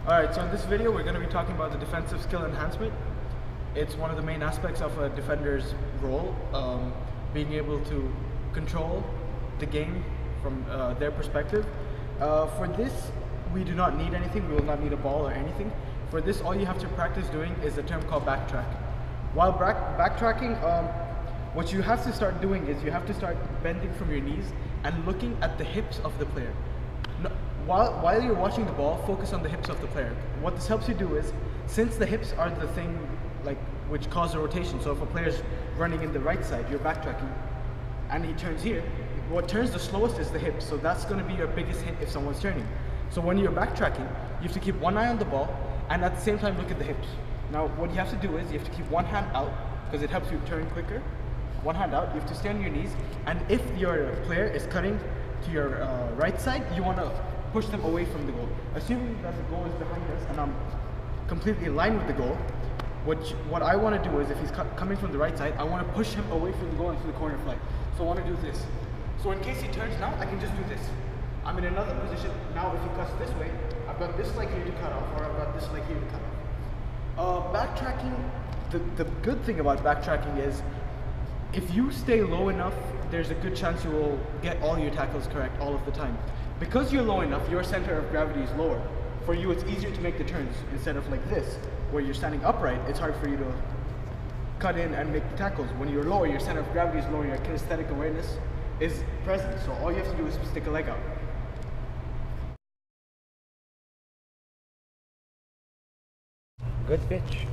Alright, so in this video we're going to be talking about the defensive skill enhancement. It's one of the main aspects of a defender's role, being able to control the game from their perspective. For this, we do not need anything. We will not need a ball or anything. For this, all you have to practice doing is a term called backtrack. While backtracking, what you have to start doing is you have to start bending from your knees and looking at the hips of the player. No, while you're watching the ball, focus on the hips of the player. What this helps you do is, since the hips are the thing which cause a rotation, so if a player's running in the right side, you're backtracking, and he turns here, what turns the slowest is the hips, so that's going to be your biggest hit if someone's turning. So when you're backtracking, you have to keep one eye on the ball, and at the same time look at the hips. Now what you have to do is, you have to keep one hand out, because it helps you turn quicker. One hand out, you have to stay on your knees, and if your player is cutting to your right side, you want to push them away from the goal. Assuming that the goal is behind us and I'm completely in line with the goal, what I want to do is, if he's coming from the right side, I want to push him away from the goal into the corner flag. So I want to do this. So in case he turns now, I can just do this. I'm in another position. Now if he cuts this way, I've got this leg here to cut off, or I've got this leg here to cut off. Backtracking, the good thing about backtracking is, if you stay low enough, there's a good chance you will get all your tackles correct all of the time. Because you're low enough, your center of gravity is lower. For you, it's easier to make the turns instead of like this, where you're standing upright. It's hard for you to cut in and make the tackles. When you're lower, your center of gravity is lower, your kinesthetic awareness is present. So all you have to do is stick a leg out. Good pitch.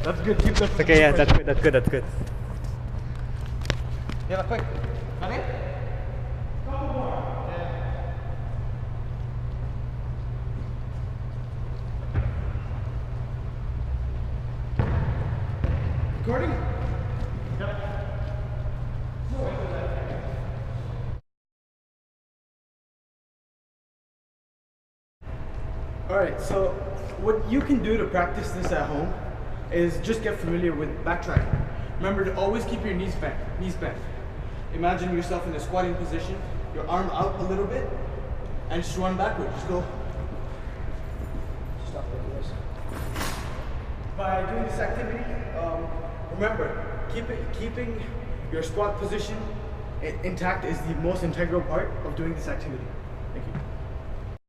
That's good. Keep that. Okay, yeah, that's good. Yeah, quick. Got it? Couple more. Yeah. Recording? Yep. Alright, so what you can do to practice this at home is just get familiar with backtracking. Remember to always keep your knees bent. Imagine yourself in a squatting position, your arm out a little bit, and just run backwards. Just go. Stop like this. By doing this activity, remember, keeping your squat position intact is the most integral part of doing this activity. Thank you.